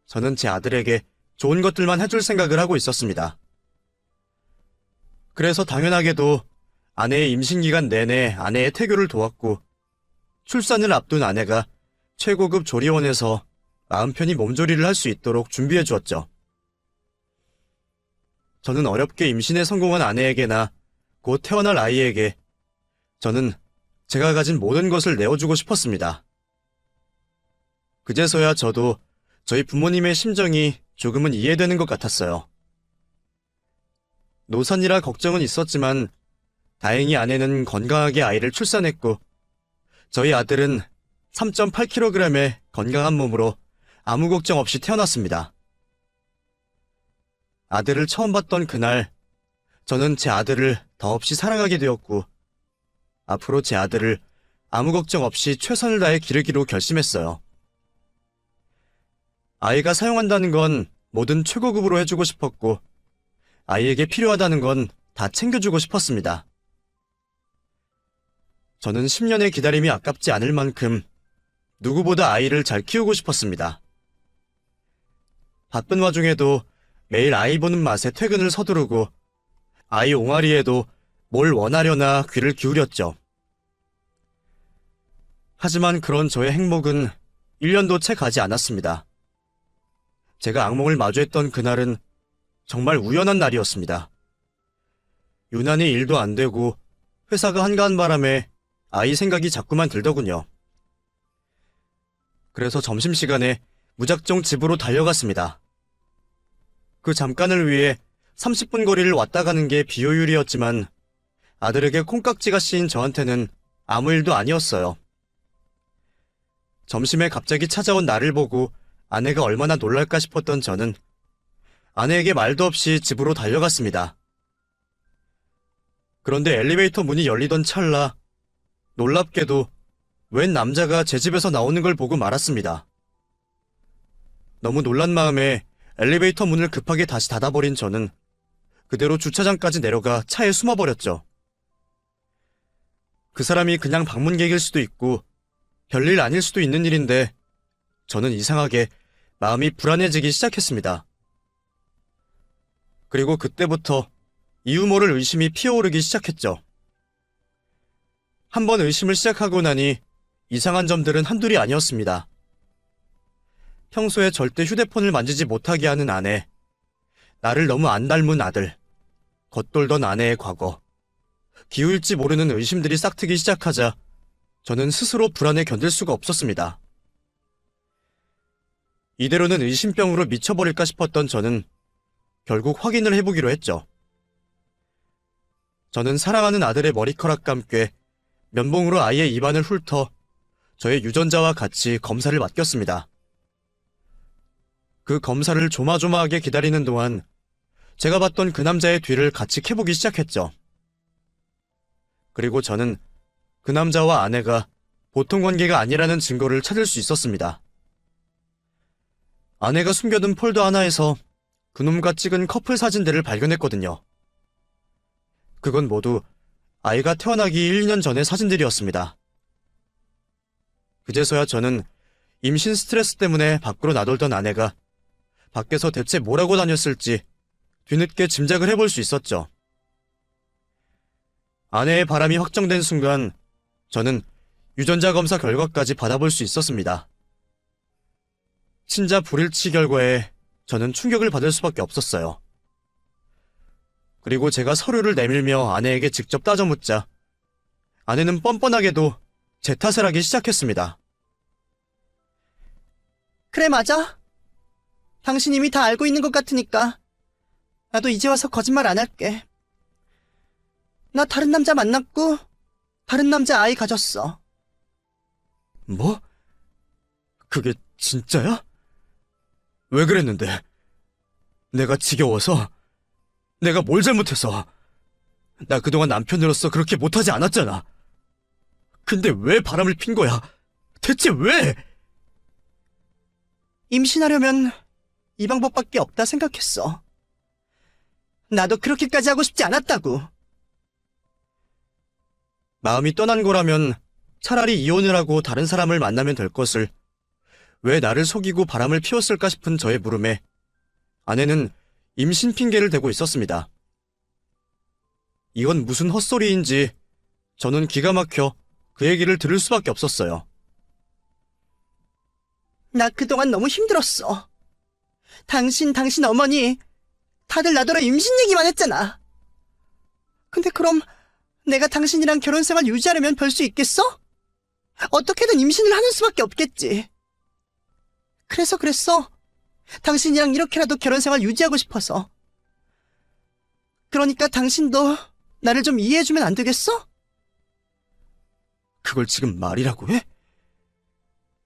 저는 제 아들에게 좋은 것들만 해줄 생각을 하고 있었습니다. 그래서 당연하게도 아내의 임신기간 내내 아내의 태교를 도왔고 출산을 앞둔 아내가 최고급 조리원에서 마음 편히 몸조리를 할 수 있도록 준비해 주었죠. 저는 어렵게 임신에 성공한 아내에게나 곧 태어날 아이에게 저는 제가 가진 모든 것을 내어주고 싶었습니다. 그제서야 저도 저희 부모님의 심정이 조금은 이해되는 것 같았어요. 노산이라 걱정은 있었지만 다행히 아내는 건강하게 아이를 출산했고, 저희 아들은 3.8kg의 건강한 몸으로 아무 걱정 없이 태어났습니다. 아들을 처음 봤던 그날, 저는 제 아들을 더없이 사랑하게 되었고, 앞으로 제 아들을 아무 걱정 없이 최선을 다해 기르기로 결심했어요. 아이가 사용한다는 건 뭐든 최고급으로 해주고 싶었고, 아이에게 필요하다는 건 다 챙겨주고 싶었습니다. 저는 10년의 기다림이 아깝지 않을 만큼 누구보다 아이를 잘 키우고 싶었습니다. 바쁜 와중에도 매일 아이 보는 맛에 퇴근을 서두르고 아이 옹알이에도 뭘 원하려나 귀를 기울였죠. 하지만 그런 저의 행복은 1년도 채 가지 않았습니다. 제가 악몽을 마주했던 그날은 정말 우연한 날이었습니다. 유난히 일도 안 되고 회사가 한가한 바람에 아이 생각이 자꾸만 들더군요. 그래서 점심시간에 무작정 집으로 달려갔습니다. 그 잠깐을 위해 30분 거리를 왔다 가는 게 비효율이었지만 아들에게 콩깍지가 씌인 저한테는 아무 일도 아니었어요. 점심에 갑자기 찾아온 나를 보고 아내가 얼마나 놀랄까 싶었던 저는 아내에게 말도 없이 집으로 달려갔습니다. 그런데 엘리베이터 문이 열리던 찰나 놀랍게도 웬 남자가 제 집에서 나오는 걸 보고 말았습니다. 너무 놀란 마음에 엘리베이터 문을 급하게 다시 닫아버린 저는 그대로 주차장까지 내려가 차에 숨어버렸죠. 그 사람이 그냥 방문객일 수도 있고 별일 아닐 수도 있는 일인데 저는 이상하게 마음이 불안해지기 시작했습니다. 그리고 그때부터 이유 모를 의심이 피어오르기 시작했죠. 한번 의심을 시작하고 나니 이상한 점들은 한둘이 아니었습니다. 평소에 절대 휴대폰을 만지지 못하게 하는 아내, 나를 너무 안 닮은 아들, 겉돌던 아내의 과거, 기울지 모르는 의심들이 싹트기 시작하자 저는 스스로 불안에 견딜 수가 없었습니다. 이대로는 의심병으로 미쳐버릴까 싶었던 저는 결국 확인을 해보기로 했죠. 저는 사랑하는 아들의 머리카락과 함께 면봉으로 아이의 입안을 훑어 저의 유전자와 같이 검사를 맡겼습니다. 그 검사를 조마조마하게 기다리는 동안 제가 봤던 그 남자의 뒤를 같이 캐보기 시작했죠. 그리고 저는 그 남자와 아내가 보통 관계가 아니라는 증거를 찾을 수 있었습니다. 아내가 숨겨둔 폴더 하나에서 그놈과 찍은 커플 사진들을 발견했거든요. 그건 모두 아이가 태어나기 1, 2년 전의 사진들이었습니다. 그제서야 저는 임신 스트레스 때문에 밖으로 나돌던 아내가 밖에서 대체 뭘 하고 다녔을지 뒤늦게 짐작을 해볼 수 있었죠. 아내의 바람이 확정된 순간 저는 유전자 검사 결과까지 받아볼 수 있었습니다. 친자 불일치 결과에 저는 충격을 받을 수밖에 없었어요. 그리고 제가 서류를 내밀며 아내에게 직접 따져묻자 아내는 뻔뻔하게도 제 탓을 하기 시작했습니다. 그래, 맞아. 당신 이미 다 알고 있는 것 같으니까 나도 이제 와서 거짓말 안 할게. 나 다른 남자 만났고 다른 남자 아이 가졌어. 뭐? 그게 진짜야? 왜 그랬는데? 내가 지겨워서? 내가 뭘 잘못해서? 나 그동안 남편으로서 그렇게 못하지 않았잖아. 근데 왜 바람을 핀 거야? 대체 왜? 임신하려면 이 방법밖에 없다 생각했어. 나도 그렇게까지 하고 싶지 않았다고. 마음이 떠난 거라면 차라리 이혼을 하고 다른 사람을 만나면 될 것을 왜 나를 속이고 바람을 피웠을까 싶은 저의 물음에 아내는 임신 핑계를 대고 있었습니다. 이건 무슨 헛소리인지 저는 기가 막혀 그 얘기를 들을 수밖에 없었어요. 나 그동안 너무 힘들었어. 당신 어머니 다들 나더러 임신 얘기만 했잖아. 근데 그럼 내가 당신이랑 결혼 생활 유지하려면 별 수 있겠어? 어떻게든 임신을 하는 수밖에 없겠지. 그래서 그랬어. 당신이랑 이렇게라도 결혼 생활 유지하고 싶어서. 그러니까 당신도 나를 좀 이해해주면 안 되겠어? 그걸 지금 말이라고 해?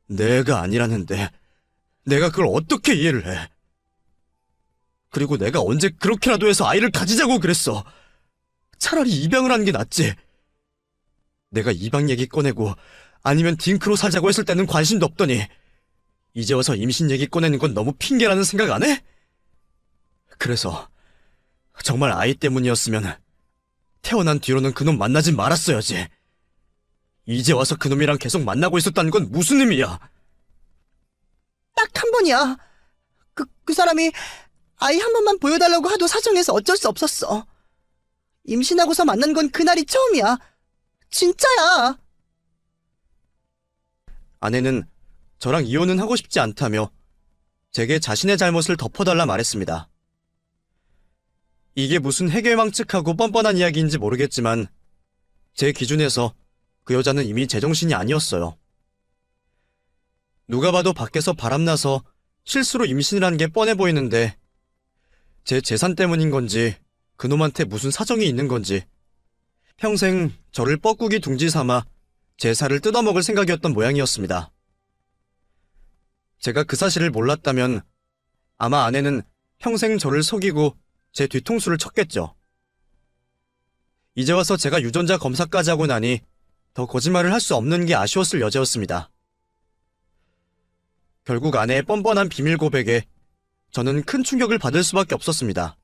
내가 아니라는데 내가 그걸 어떻게 이해를 해? 그리고 내가 언제 그렇게라도 해서 아이를 가지자고 그랬어. 차라리 입양을 하는 게 낫지. 내가 입양 얘기 꺼내고 아니면 딩크로 살자고 했을 때는 관심도 없더니 이제 와서 임신 얘기 꺼내는 건 너무 핑계라는 생각 안 해? 그래서 정말 아이 때문이었으면 태어난 뒤로는 그놈 만나지 말았어야지. 이제 와서 그놈이랑 계속 만나고 있었다는 건 무슨 의미야? 딱 한 번이야. 그 사람이 아이 한 번만 보여달라고 하도 사정해서 어쩔 수 없었어. 임신하고서 만난 건 그날이 처음이야. 진짜야. 아내는 저랑 이혼은 하고 싶지 않다며 제게 자신의 잘못을 덮어달라 말했습니다. 이게 무슨 해결망측하고 뻔뻔한 이야기인지 모르겠지만 제 기준에서 그 여자는 이미 제정신이 아니었어요. 누가 봐도 밖에서 바람나서 실수로 임신을 한 게 뻔해 보이는데 제 재산 때문인 건지 그놈한테 무슨 사정이 있는 건지 평생 저를 뻐꾸기 둥지 삼아 제 살을 뜯어먹을 생각이었던 모양이었습니다. 제가 그 사실을 몰랐다면 아마 아내는 평생 저를 속이고 제 뒤통수를 쳤겠죠. 이제 와서 제가 유전자 검사까지 하고 나니 더 거짓말을 할 수 없는 게 아쉬웠을 여자였습니다. 결국 아내의 뻔뻔한 비밀 고백에 저는 큰 충격을 받을 수밖에 없었습니다.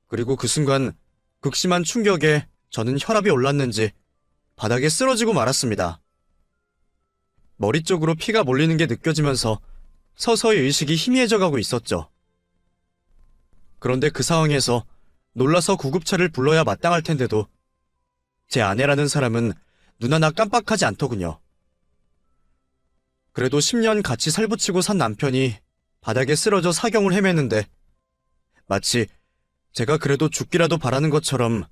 그리고 그 순간 극심한 충격에 저는 혈압이 올랐는지 바닥에 쓰러지고 말았습니다. 머리 쪽으로 피가 몰리는 게 느껴지면서 서서히 의식이 희미해져 가고 있었죠. 그런데 그 상황에서 놀라서 구급차를 불러야 마땅할 텐데도 제 아내라는 사람은 눈 하나 깜빡하지 않더군요. 그래도 10년 같이 살붙이고 산 남편이 바닥에 쓰러져 사경을 헤매는데 마치 제가 그래도 죽기라도 바라는 것처럼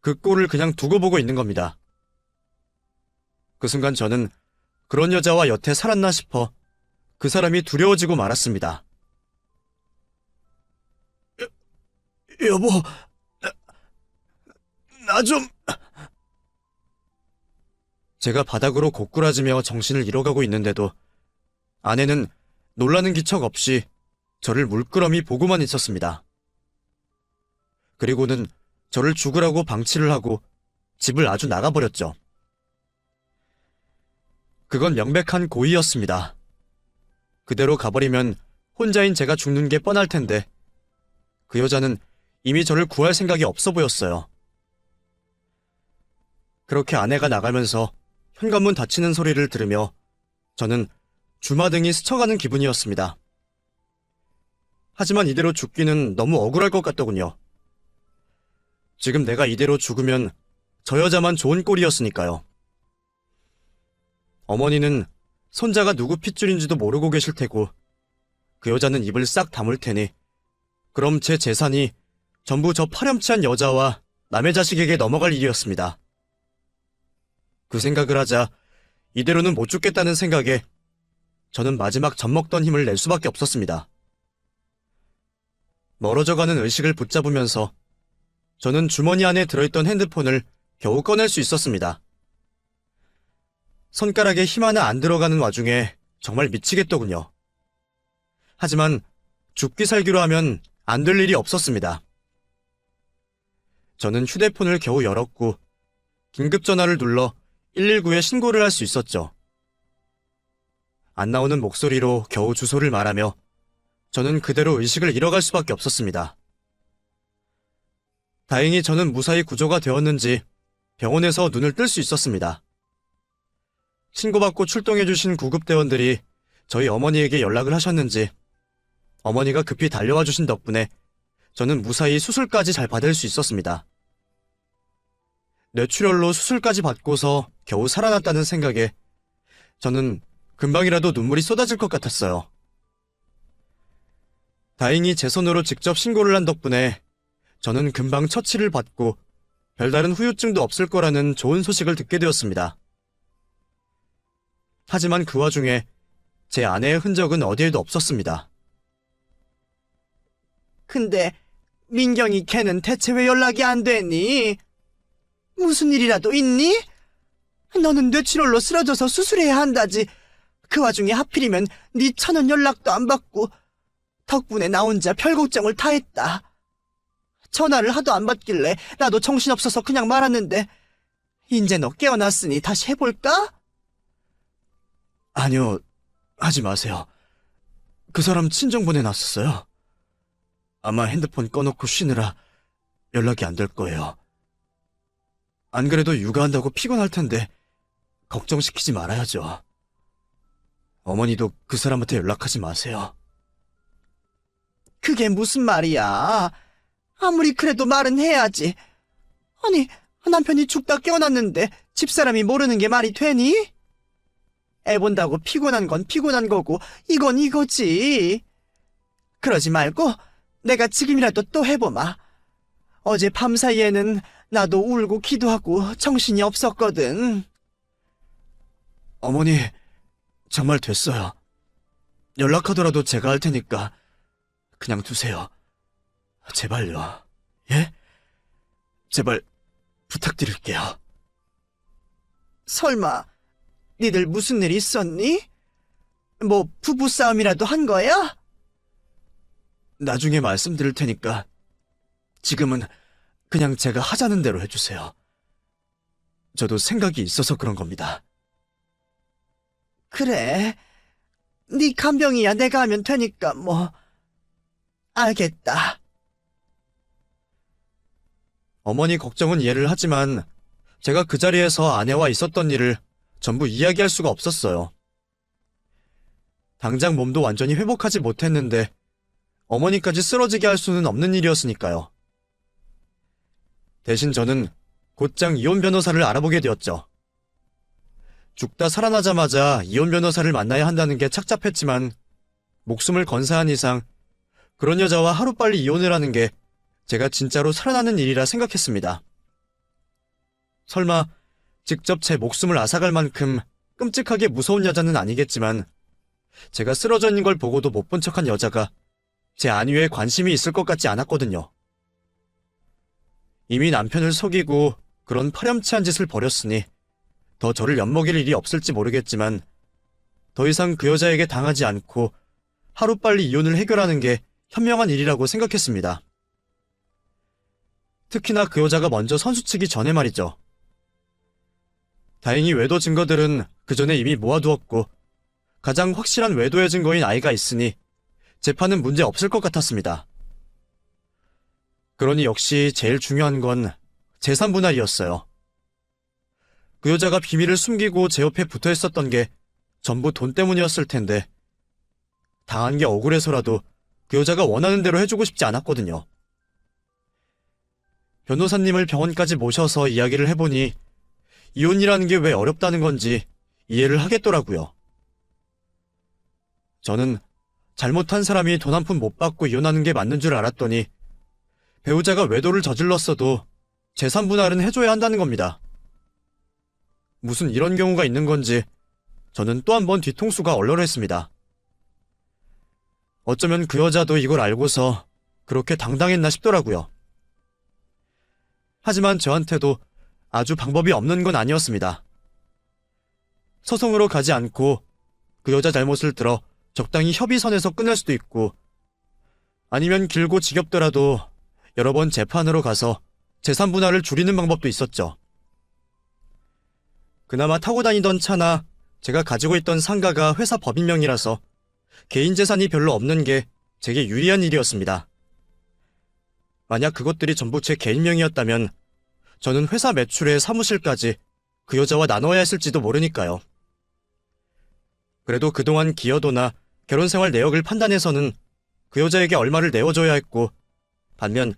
그 꼴을 그냥 두고 보고 있는 겁니다. 그 순간 저는 그런 여자와 여태 살았나 싶어 그 사람이 두려워지고 말았습니다. 여보, 나 좀... 제가 바닥으로 고꾸라지며 정신을 잃어가고 있는데도 아내는 놀라는 기척 없이 저를 물끄러미 보고만 있었습니다. 그리고는 저를 죽으라고 방치를 하고 집을 아주 나가버렸죠. 그건 명백한 고의였습니다. 그대로 가버리면 혼자인 제가 죽는 게 뻔할 텐데 그 여자는 이미 저를 구할 생각이 없어 보였어요. 그렇게 아내가 나가면서 현관문 닫히는 소리를 들으며 저는 주마등이 스쳐가는 기분이었습니다. 하지만 이대로 죽기는 너무 억울할 것 같더군요. 지금 내가 이대로 죽으면 저 여자만 좋은 꼴이었으니까요. 어머니는 손자가 누구 핏줄인지도 모르고 계실 테고 그 여자는 입을 싹 다물 테니 그럼 제 재산이 전부 저 파렴치한 여자와 남의 자식에게 넘어갈 일이었습니다. 그 생각을 하자 이대로는 못 죽겠다는 생각에 저는 마지막 젖먹던 힘을 낼 수밖에 없었습니다. 멀어져가는 의식을 붙잡으면서 저는 주머니 안에 들어있던 핸드폰을 겨우 꺼낼 수 있었습니다. 손가락에 힘 하나 안 들어가는 와중에 정말 미치겠더군요. 하지만 죽기 살기로 하면 안 될 일이 없었습니다. 저는 휴대폰을 겨우 열었고 긴급전화를 눌러 119에 신고를 할 수 있었죠. 안 나오는 목소리로 겨우 주소를 말하며 저는 그대로 의식을 잃어갈 수밖에 없었습니다. 다행히 저는 무사히 구조가 되었는지 병원에서 눈을 뜰 수 있었습니다. 신고받고 출동해주신 구급대원들이 저희 어머니에게 연락을 하셨는지 어머니가 급히 달려와 주신 덕분에 저는 무사히 수술까지 잘 받을 수 있었습니다. 뇌출혈로 수술까지 받고서 겨우 살아났다는 생각에 저는 금방이라도 눈물이 쏟아질 것 같았어요. 다행히 제 손으로 직접 신고를 한 덕분에 저는 금방 처치를 받고 별다른 후유증도 없을 거라는 좋은 소식을 듣게 되었습니다. 하지만 그 와중에 제 아내의 흔적은 어디에도 없었습니다. 근데 민경이 걔는 대체 왜 연락이 안 되니? 무슨 일이라도 있니? 너는 뇌출혈로 쓰러져서 수술해야 한다지. 그 와중에 하필이면 네 천원 연락도 안 받고 덕분에 나 혼자 별 걱정을 다 했다. 전화를 하도 안 받길래 나도 정신없어서 그냥 말았는데 인제 너 깨어났으니 다시 해볼까? 아니요, 하지 마세요. 그 사람 친정 보내놨었어요. 아마 핸드폰 꺼놓고 쉬느라 연락이 안 될 거예요. 안 그래도 육아한다고 피곤할 텐데 걱정시키지 말아야죠. 어머니도 그 사람한테 연락하지 마세요. 그게 무슨 말이야? 아무리 그래도 말은 해야지. 아니, 남편이 죽다 깨어났는데 집사람이 모르는 게 말이 되니? 애 본다고 피곤한 건 피곤한 거고 이건 이거지. 그러지 말고 내가 지금이라도 또 해보마. 어제 밤사이에는 나도 울고 기도하고 정신이 없었거든. 어머니, 정말 됐어요. 연락하더라도 제가 할 테니까 그냥 두세요. 제발요. 예? 제발 부탁드릴게요. 설마 니들 무슨 일 있었니? 뭐 부부싸움이라도 한 거야? 나중에 말씀드릴 테니까 지금은 그냥 제가 하자는 대로 해주세요. 저도 생각이 있어서 그런 겁니다. 그래. 네 간병이야 내가 하면 되니까 뭐. 알겠다. 어머니 걱정은 이해를 하지만 제가 그 자리에서 아내와 있었던 일을 전부 이야기할 수가 없었어요. 당장 몸도 완전히 회복하지 못했는데 어머니까지 쓰러지게 할 수는 없는 일이었으니까요. 대신 저는 곧장 이혼 변호사를 알아보게 되었죠. 죽다 살아나자마자 이혼 변호사를 만나야 한다는 게 착잡했지만 목숨을 건사한 이상 그런 여자와 하루빨리 이혼을 하는 게 제가 진짜로 살아나는 일이라 생각했습니다. 설마 직접 제 목숨을 앗아갈 만큼 끔찍하게 무서운 여자는 아니겠지만 제가 쓰러져 있는 걸 보고도 못 본 척한 여자가 제 안위에 관심이 있을 것 같지 않았거든요. 이미 남편을 속이고 그런 파렴치한 짓을 벌였으니 더 저를 엿먹일 일이 없을지 모르겠지만 더 이상 그 여자에게 당하지 않고 하루빨리 이혼을 해결하는 게 현명한 일이라고 생각했습니다. 특히나 그 여자가 먼저 선수치기 전에 말이죠. 다행히 외도 증거들은 그 전에 이미 모아두었고 가장 확실한 외도의 증거인 아이가 있으니 재판은 문제 없을 것 같았습니다. 그러니 역시 제일 중요한 건 재산 분할이었어요. 그 여자가 비밀을 숨기고 제 옆에 붙어 있었던 게 전부 돈 때문이었을 텐데 당한 게 억울해서라도 그 여자가 원하는 대로 해주고 싶지 않았거든요. 변호사님을 병원까지 모셔서 이야기를 해보니 이혼이라는 게 왜 어렵다는 건지 이해를 하겠더라고요. 저는 잘못한 사람이 돈 한 푼 못 받고 이혼하는 게 맞는 줄 알았더니 배우자가 외도를 저질렀어도 재산 분할은 해줘야 한다는 겁니다. 무슨 이런 경우가 있는 건지 저는 또 한 번 뒤통수가 얼얼했습니다. 어쩌면 그 여자도 이걸 알고서 그렇게 당당했나 싶더라고요. 하지만 저한테도 아주 방법이 없는 건 아니었습니다. 소송으로 가지 않고 그 여자 잘못을 들어 적당히 협의선에서 끝낼 수도 있고 아니면 길고 지겹더라도 여러 번 재판으로 가서 재산 분할을 줄이는 방법도 있었죠. 그나마 타고 다니던 차나 제가 가지고 있던 상가가 회사 법인명이라서 개인 재산이 별로 없는 게 제게 유리한 일이었습니다. 만약 그것들이 전부 제 개인명이었다면 저는 회사 매출의 사무실까지 그 여자와 나눠야 했을지도 모르니까요. 그래도 그동안 기여도나 결혼생활 내역을 판단해서는 그 여자에게 얼마를 내어줘야 했고 반면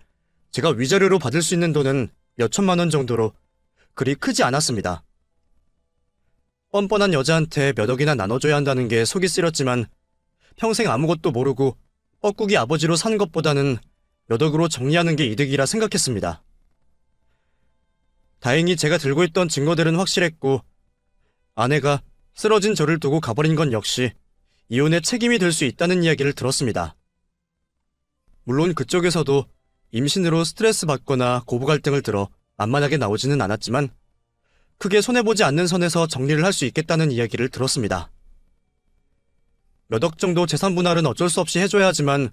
제가 위자료로 받을 수 있는 돈은 몇 천만 원 정도로 그리 크지 않았습니다. 뻔뻔한 여자한테 몇 억이나 나눠줘야 한다는 게 속이 쓰렸지만 평생 아무것도 모르고 뻐꾸기 아버지로 사는 것보다는 몇 억으로 정리하는 게 이득이라 생각했습니다. 다행히 제가 들고 있던 증거들은 확실했고 아내가 쓰러진 저를 두고 가버린 건 역시 이혼의 책임이 될 수 있다는 이야기를 들었습니다. 물론 그쪽에서도 임신으로 스트레스 받거나 고부 갈등을 들어 만만하게 나오지는 않았지만 크게 손해보지 않는 선에서 정리를 할 수 있겠다는 이야기를 들었습니다. 몇 억 정도 재산 분할은 어쩔 수 없이 해줘야 하지만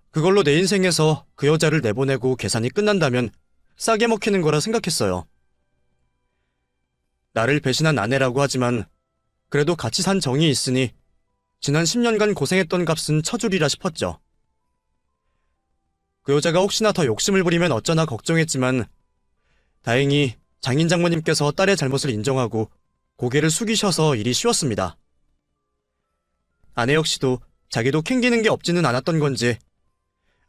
그걸로 내 인생에서 그 여자를 내보내고 계산이 끝난다면 싸게 먹히는 거라 생각했어요. 나를 배신한 아내라고 하지만 그래도 같이 산 정이 있으니 지난 10년간 고생했던 값은 쳐주리라 싶었죠. 그 여자가 혹시나 더 욕심을 부리면 어쩌나 걱정했지만 다행히 장인 장모님께서 딸의 잘못을 인정하고 고개를 숙이셔서 일이 쉬웠습니다. 아내 역시도 자기도 캥기는 게 없지는 않았던 건지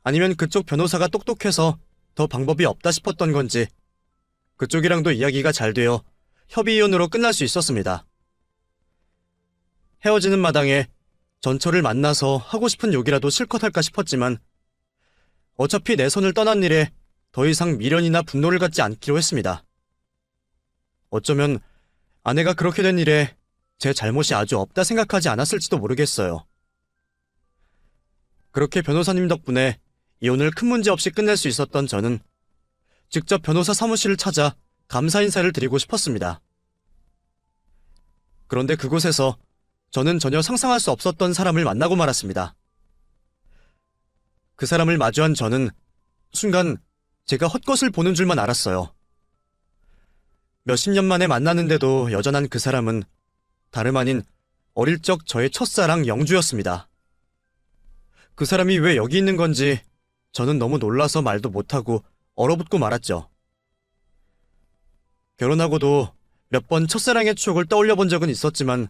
아니면 그쪽 변호사가 똑똑해서 더 방법이 없다 싶었던 건지 그쪽이랑도 이야기가 잘 되어 협의이혼으로 끝날 수 있었습니다. 헤어지는 마당에 전철을 만나서 하고 싶은 욕이라도 실컷 할까 싶었지만 어차피 내 손을 떠난 일에 더 이상 미련이나 분노를 갖지 않기로 했습니다. 어쩌면 아내가 그렇게 된 일에 제 잘못이 아주 없다 생각하지 않았을지도 모르겠어요. 그렇게 변호사님 덕분에 이혼을 큰 문제 없이 끝낼 수 있었던 저는 직접 변호사 사무실을 찾아 감사 인사를 드리고 싶었습니다. 그런데 그곳에서 저는 전혀 상상할 수 없었던 사람을 만나고 말았습니다. 그 사람을 마주한 저는 순간 제가 헛것을 보는 줄만 알았어요. 몇십 년 만에 만나는데도 여전한 그 사람은 다름 아닌 어릴 적 저의 첫사랑 영주였습니다. 그 사람이 왜 여기 있는 건지 저는 너무 놀라서 말도 못하고 얼어붙고 말았죠. 결혼하고도 몇 번 첫사랑의 추억을 떠올려 본 적은 있었지만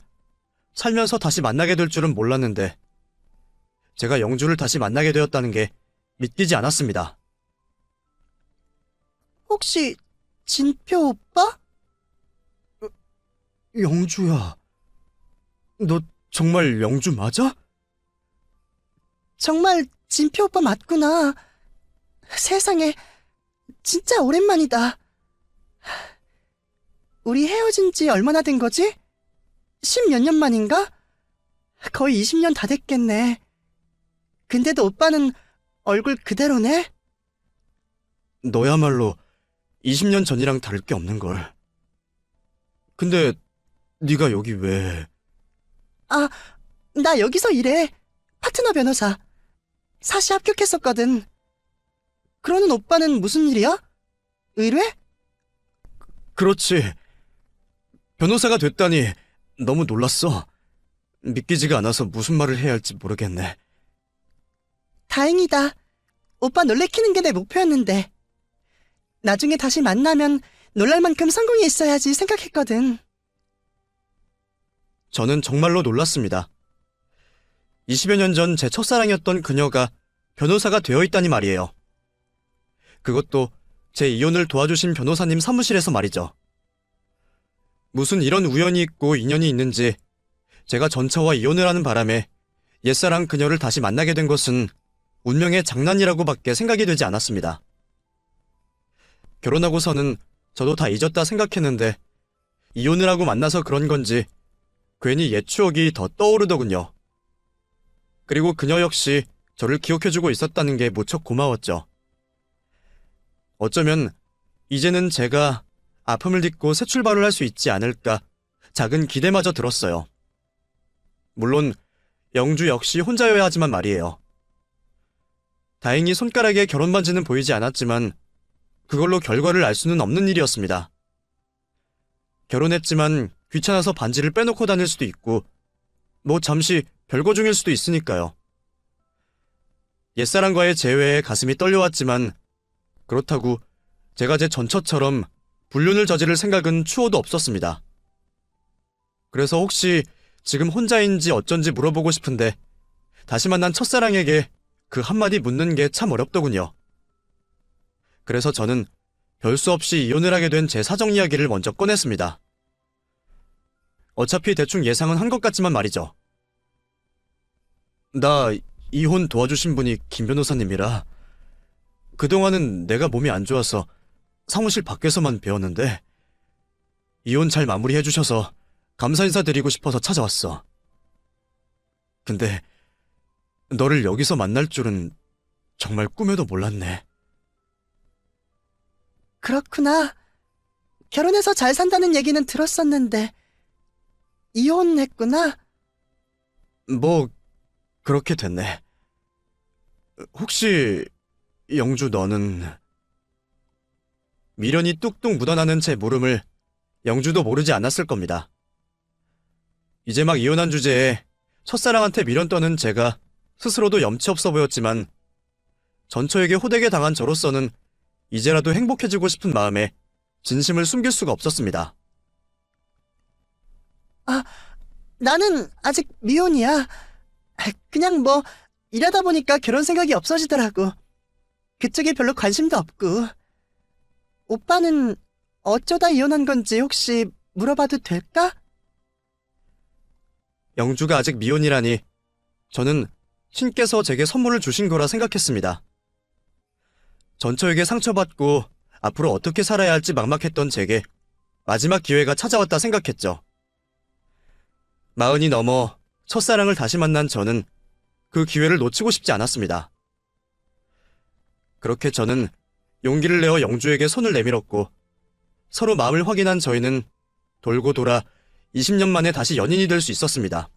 살면서 다시 만나게 될 줄은 몰랐는데 제가 영주를 다시 만나게 되었다는 게 믿기지 않았습니다. 혹시 진표 오빠? 영주야, 너 정말 영주 맞아? 정말 진표 오빠 맞구나. 세상에, 진짜 오랜만이다. 우리 헤어진 지 얼마나 된 거지? 10몇 년 만인가? 거의 20년 다 됐겠네. 근데도 오빠는 얼굴 그대로네? 너야말로 20년 전이랑 다를 게 없는걸. 근데 네가 여기 왜... 아, 나 여기서 일해. 파트너 변호사. 사시 합격했었거든. 그러는 오빠는 무슨 일이야? 의뢰? 그렇지. 변호사가 됐다니 너무 놀랐어. 믿기지가 않아서 무슨 말을 해야 할지 모르겠네. 다행이다. 오빠 놀래키는 게 내 목표였는데. 나중에 다시 만나면 놀랄 만큼 성공이 있어야지 생각했거든. 저는 정말로 놀랐습니다. 20여 년 전 제 첫사랑이었던 그녀가 변호사가 되어 있다니 말이에요. 그것도 제 이혼을 도와주신 변호사님 사무실에서 말이죠. 무슨 이런 우연이 있고 인연이 있는지 제가 전처와 이혼을 하는 바람에 옛사랑 그녀를 다시 만나게 된 것은 운명의 장난이라고밖에 생각이 되지 않았습니다. 결혼하고서는 저도 다 잊었다 생각했는데 이혼을 하고 만나서 그런 건지 괜히 옛 추억이 더 떠오르더군요. 그리고 그녀 역시 저를 기억해주고 있었다는 게 무척 고마웠죠. 어쩌면 이제는 제가 아픔을 딛고 새 출발을 할 수 있지 않을까 작은 기대마저 들었어요. 물론 영주 역시 혼자여야 하지만 말이에요. 다행히 손가락에 결혼 반지는 보이지 않았지만 그걸로 결과를 알 수는 없는 일이었습니다. 결혼했지만 귀찮아서 반지를 빼놓고 다닐 수도 있고 뭐 잠시 별거 중일 수도 있으니까요. 옛사랑과의 재회에 가슴이 떨려왔지만 그렇다고 제가 제 전처처럼 불륜을 저지를 생각은 추호도 없었습니다. 그래서 혹시 지금 혼자인지 어쩐지 물어보고 싶은데 다시 만난 첫사랑에게 그 한마디 묻는 게 참 어렵더군요. 그래서 저는 별 수 없이 이혼을 하게 된 제 사정 이야기를 먼저 꺼냈습니다. 어차피 대충 예상은 한 것 같지만 말이죠. 나 이혼 도와주신 분이 김 변호사님이라 그동안은 내가 몸이 안 좋아서 사무실 밖에서만 배웠는데 이혼 잘 마무리해 주셔서 감사 인사 드리고 싶어서 찾아왔어. 근데 너를 여기서 만날 줄은 정말 꿈에도 몰랐네. 그렇구나. 결혼해서 잘 산다는 얘기는 들었었는데, 이혼했구나? 뭐, 그렇게 됐네. 혹시, 영주 너는... 미련이 뚝뚝 묻어나는 제 물음을 영주도 모르지 않았을 겁니다. 이제 막 이혼한 주제에 첫사랑한테 미련 떠는 제가 스스로도 염치 없어 보였지만 전처에게 호되게 당한 저로서는 이제라도 행복해지고 싶은 마음에 진심을 숨길 수가 없었습니다. 나는 아직 미혼이야. 그냥 뭐, 일하다 보니까 결혼 생각이 없어지더라고. 그쪽에 별로 관심도 없고. 오빠는 어쩌다 이혼한 건지 혹시 물어봐도 될까? 영주가 아직 미혼이라니 저는 신께서 제게 선물을 주신 거라 생각했습니다. 전처에게 상처받고 앞으로 어떻게 살아야 할지 막막했던 제게 마지막 기회가 찾아왔다 생각했죠. 40이 넘어 첫사랑을 다시 만난 저는 그 기회를 놓치고 싶지 않았습니다. 그렇게 저는 용기를 내어 영주에게 손을 내밀었고 서로 마음을 확인한 저희는 돌고 돌아 20년 만에 다시 연인이 될 수 있었습니다.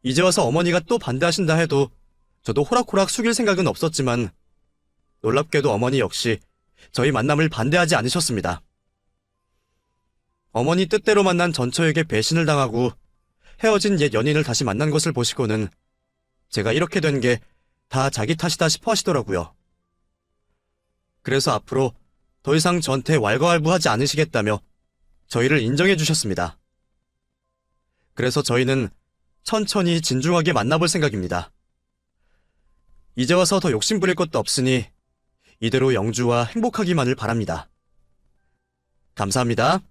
이제 와서 어머니가 또 반대하신다 해도 저도 호락호락 숙일 생각은 없었지만 놀랍게도 어머니 역시 저희 만남을 반대하지 않으셨습니다. 어머니 뜻대로 만난 전처에게 배신을 당하고 헤어진 옛 연인을 다시 만난 것을 보시고는 제가 이렇게 된 게 다 자기 탓이다 싶어 하시더라고요. 그래서 앞으로 더 이상 저한테 왈가왈부하지 않으시겠다며 저희를 인정해 주셨습니다. 그래서 저희는 천천히 진중하게 만나볼 생각입니다. 이제 와서 더 욕심 부릴 것도 없으니 이대로 영주와 행복하기만을 바랍니다. 감사합니다.